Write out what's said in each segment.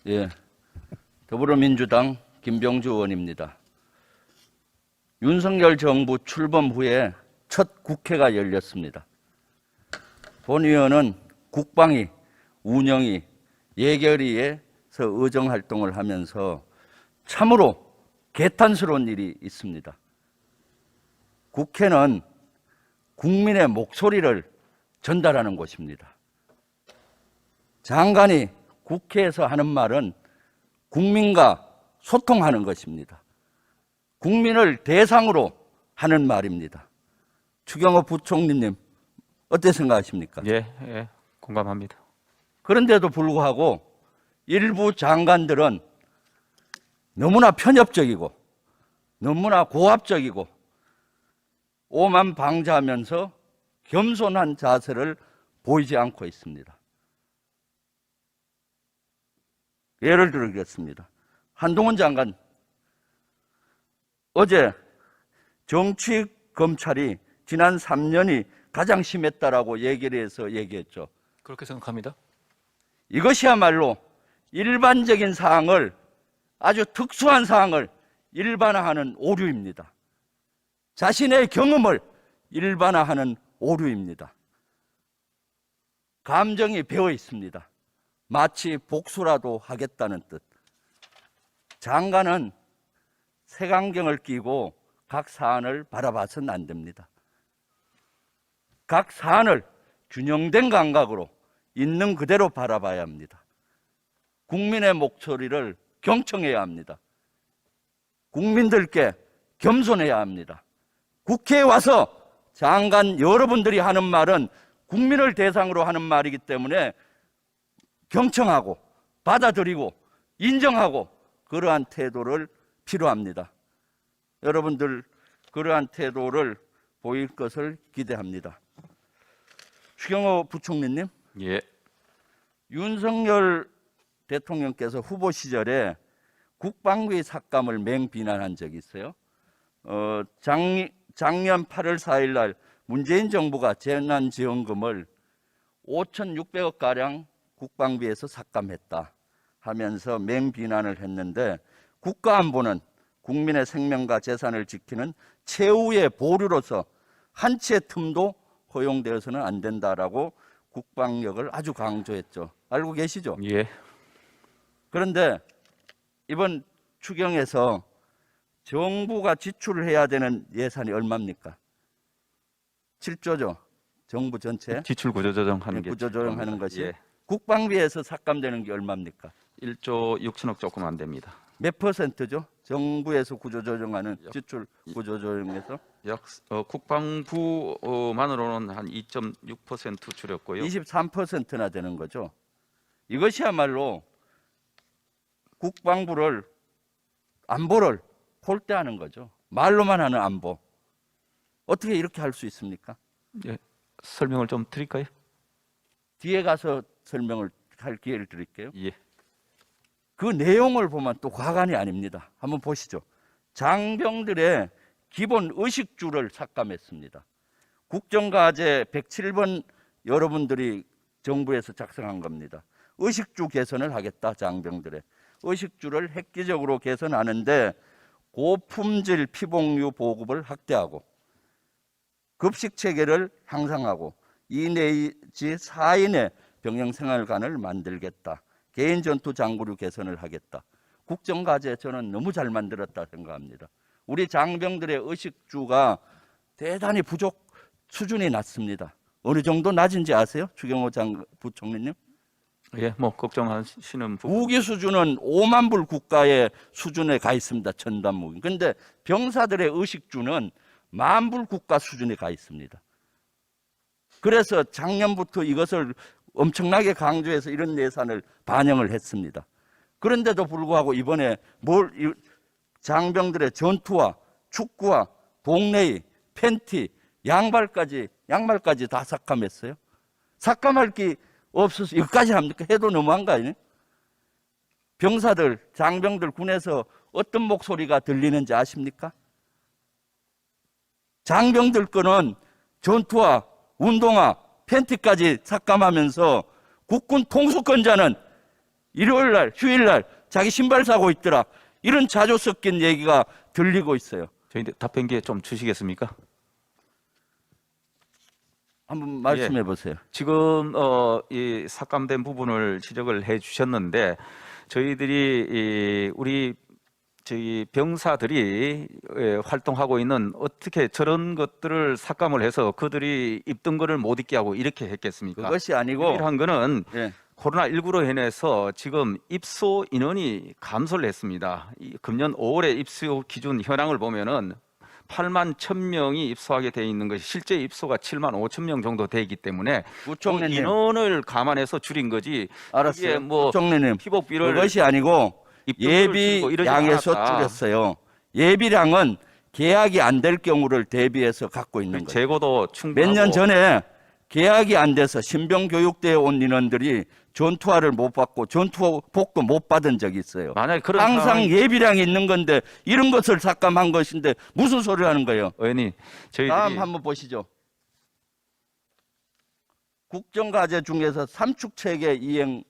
예, 더불어민주당 김병주 의원입니다. 윤석열 정부 출범 후에 첫 국회가 열렸습니다. 본 의원은 국방위, 운영위, 예결위에서 의정활동을 하면서 참으로 개탄스러운 일이 있습니다. 국회는 국민의 목소리를 전달하는 곳입니다. 장관이 국회에서 하는 말은 국민과 소통하는 것입니다. 국민을 대상으로 하는 말입니다. 추경호 부총리님 어떻게 생각하십니까? 예, 공감합니다. 그런데도 불구하고 일부 장관들은 너무나 편협적이고 너무나 고압적이고 오만방자하면서 겸손한 자세를 보이지 않고 있습니다. 예를 들겠습니다. 한동훈 장관 어제 정치 검찰이 지난 3년이 가장 심했다라고 얘기를 해서 얘기했죠. 그렇게 생각합니다. 이것이야말로 일반적인 사항을 아주 특수한 사항을 일반화하는 오류입니다. 자신의 경험을 일반화하는 오류입니다. 감정이 배어 있습니다. 마치 복수라도 하겠다는 뜻. 장관은 색안경을 끼고 각 사안을 바라봐서는 안 됩니다. 각 사안을 균형된 감각으로 있는 그대로 바라봐야 합니다. 국민의 목소리를 경청해야 합니다. 국민들께 겸손해야 합니다. 국회에 와서 장관 여러분들이 하는 말은 국민을 대상으로 하는 말이기 때문에 경청하고 받아들이고 인정하고 그러한 태도를 필요합니다. 여러분들 그러한 태도를 보일 것을 기대합니다. 추경호 부총리님, 예, 윤석열 대통령께서 후보 시절에 국방비 삭감을 맹비난한 적이 있어요. 작년 8월 4일 날 문재인 정부가 재난지원금을 5,600억 가량 국방비에서 삭감했다 하면서 맹비난을 했는데 국가안보는 국민의 생명과 재산을 지키는 최후의 보루로서 한치의 틈도 허용되어서는 안 된다라고 국방력을 아주 강조했죠. 알고 계시죠? 예. 그런데 이번 추경에서 정부가 지출을 해야 되는 예산이 얼마입니까? 7조죠. 정부 전체 지출 구조조정하는 게 구조조정하는 것이 예. 국방비에서 삭감되는 게 얼마입니까? 1조 6천억 조금 안 됩니다. 몇 퍼센트죠? 정부에서 구조조정하는 지출 구조조정에서 국방부만으로는 한 2.6% 줄였고요. 23%나 되는 거죠. 이것이야말로 국방부를 안보를 홀대하는 거죠. 말로만 하는 안보. 어떻게 이렇게 할 수 있습니까? 예, 설명을 좀 드릴까요? 뒤에 가서 설명을 할 기회를 드릴게요. 예. 그 내용을 보면 또 과간이 아닙니다. 한번 보시죠. 장병들의 기본 의식주를 삭감했습니다. 국정과제 107번 여러분들이 정부에서 작성한 겁니다. 의식주 개선을 하겠다. 장병들의 의식주를 획기적으로 개선하는데 고품질 피복류 보급을 확대하고 급식 체계를 향상하고 2 내지 4인의 병영 생활관을 만들겠다. 개인 전투 장구류 개선을 하겠다. 국정과제 저는 너무 잘 만들었다 생각합니다. 우리 장병들의 의식주가 대단히 부족 수준이 낮습니다. 어느 정도 낮은지 아세요? 추경호 부총리님? 예, 뭐 걱정하시는 부분. 무기 수준은 5만 불 국가의 수준에 가 있습니다. 첨단 무기. 그런데 병사들의 의식주는 1만 불 국가 수준에 가 있습니다. 그래서 작년부터 이것을 엄청나게 강조해서 이런 예산을 반영을 했습니다. 그런데도 불구하고 이번에 장병들의 전투화, 축구화, 동네의 팬티, 양말까지 다 삭감했어요. 삭감할 게 없어서 이것까지 합니까? 해도 너무한 거 아니에요? 병사들, 장병들 군에서 어떤 목소리가 들리는지 아십니까? 장병들 거는 전투화, 운동화, 팬티까지 삭감하면서 국군 통수권자는 일요일 날, 휴일 날 자기 신발 사고 있더라. 이런 자조 섞인 얘기가 들리고 있어요. 저희들 답변 기회 좀 주시겠습니까? 한번 말씀해 보세요. 지금 이 삭감된 부분을 지적을 해 주셨는데 저희들이 우리 저희 병사들이 활동하고 있는 어떻게 저런 것들을 삭감을 해서 그들이 입던 거를 못 입게 하고 이렇게 했겠습니까? 그것이 아니고 유일한 거는 예. 코로나19로 인해서 지금 입소 인원이 감소를 했습니다. 금년 5월에 입소 기준 현황을 보면은 8만 1,000명이 입소하게 돼 있는 것이 실제 입소가 7만 5천 명 정도 되기 때문에 그 부총리님 인원을 감안해서 줄인 거지. 알았어요. 이게 뭐 부총리님 피복비를 그것이 아니고 입던 거를 줄이고 예비 이러지 양에서 않았다. 줄였어요. 예비량은 계약이 안 될 경우를 대비해서 갖고 있는 거예요. 재고도 충분하고 몇 년 전에 계약이 안 돼서 신병 교육대에 온 인원들이 전투화를 못 받고 전투복도 못 받은 적이 있어요. 만약에 그런 항상 상황이- 예비량이 있는 건데 이런 것을 삭감한 것인데 무슨 소리를 하는 거예요? 의원님 저희들이 다음 한번 보시죠. 국정과제 중에서 삼축체계 이행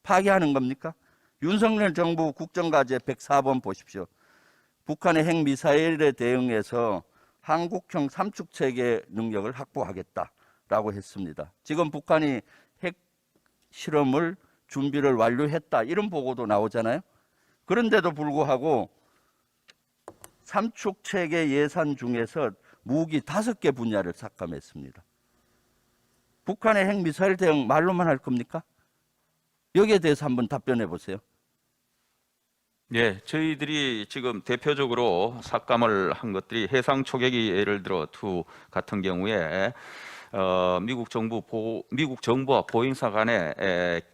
파기하는 겁니까? 윤석열 정부 국정과제 104번 보십시오. 북한의 핵미사일에 대응해서 한국형 삼축체계 능력을 확보하겠다라고 했습니다. 지금 북한이 핵 실험을 준비를 완료했다 이런 보고도 나오잖아요. 그런데도 불구하고 삼축체계 예산 중에서 무기 5개 분야를 삭감했습니다. 북한의 핵미사일 대응 말로만 할 겁니까? 여기에 대해서 한번 답변해 보세요. 예, 저희들이 지금 대표적으로 삭감을 한 것들이 해상 초계기 예를 들어 투 같은 경우에 미국 정부와 보잉사 간의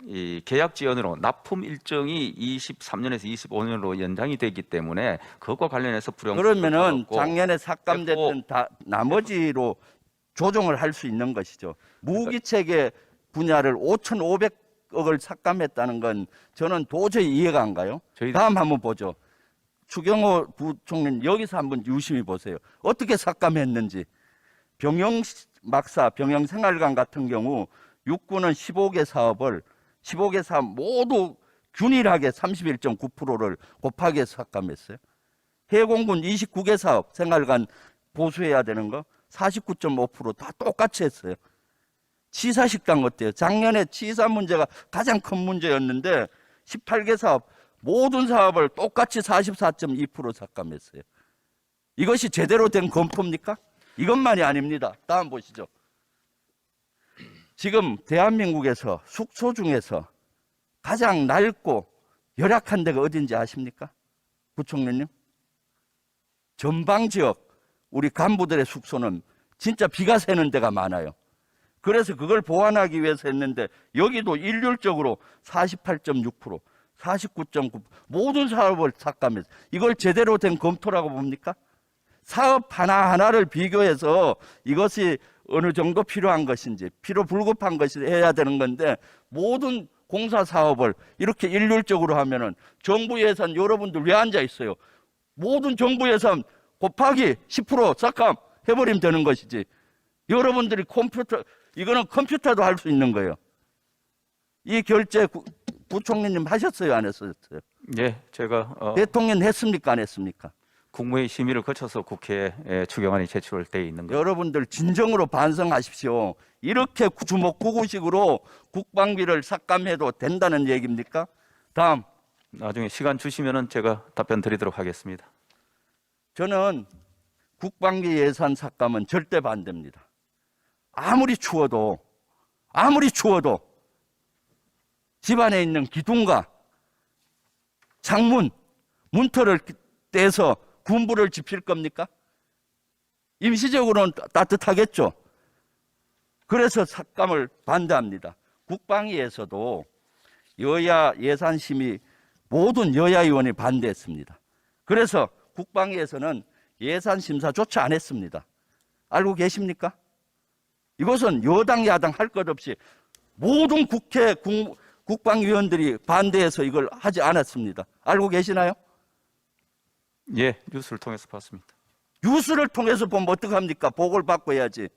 이 계약 지연으로 납품 일정이 23년에서 25년으로 연장이 되기 때문에 그것과 관련해서 그러면은 작년에 삭감됐던 다 나머지로 조정을 할 수 있는 것이죠. 무기 체계 분야를 5,500억을 삭감했다는 건 저는 도저히 이해가 안 가요. 다음 한번 보죠. 추경호 부총리님 여기서 한번 유심히 보세요. 어떻게 삭감했는지. 병영생활관 같은 경우 육군은 15개 사업 모두 균일하게 31.9%를 곱하기 해서 삭감했어요. 해공군 29개 사업 생활관 보수해야 되는 거 49.5% 다 똑같이 했어요. 치사식당 어때요? 작년에 치사 문제가 가장 큰 문제였는데 18개 사업 모든 사업을 똑같이 44.2% 삭감했어요. 이것이 제대로 된 검토입니까? 이것만이 아닙니다. 다음 보시죠. 지금 대한민국에서 숙소 중에서 가장 낡고 열악한 데가 어딘지 아십니까? 부총리님? 전방 지역 우리 간부들의 숙소는 진짜 비가 새는 데가 많아요. 그래서 그걸 보완하기 위해서 했는데 여기도 일률적으로 48.6%, 49.9% 모든 사업을 삭감했어요. 이걸 제대로 된 검토라고 봅니까? 사업 하나하나를 비교해서 이것이 어느 정도 필요한 것인지 필요 불급한 것이 해야 되는 건데 모든 공사 사업을 이렇게 일률적으로 하면은 정부 예산 여러분들 왜 앉아 있어요? 모든 정부 예산 곱하기 10% 삭감 해버리면 되는 것이지. 여러분들이 이거는 컴퓨터도 할 수 있는 거예요. 이 결제 부총리님 하셨어요, 안 했었어요? 예, 제가 대통령 했습니까, 안 했습니까? 국무회의 심의를 거쳐서 국회에 추경안이 제출돼 있는 거. 여러분들 진정으로 반성하십시오. 이렇게 주먹구구식으로 국방비를 삭감해도 된다는 얘기입니까? 다음. 나중에 시간 주시면은 제가 답변 드리도록 하겠습니다. 저는 국방비 예산 삭감은 절대 반대입니다. 아무리 추워도 집안에 있는 기둥과 창문, 문틀을 떼서 군부를 지필 겁니까? 임시적으로는 따뜻하겠죠. 그래서 삭감을 반대합니다. 국방위에서도 여야 예산심의 모든 여야 의원이 반대했습니다. 그래서 국방위에서는 예산심사조차 안 했습니다. 알고 계십니까? 이것은 여당 야당 할 것 없이 모든 국회 국방위원들이 반대해서 이걸 하지 않았습니다. 알고 계시나요? 예, 뉴스를 통해서 봤습니다. 뉴스를 통해서 보면 어떡합니까? 보고를 받고 해야지.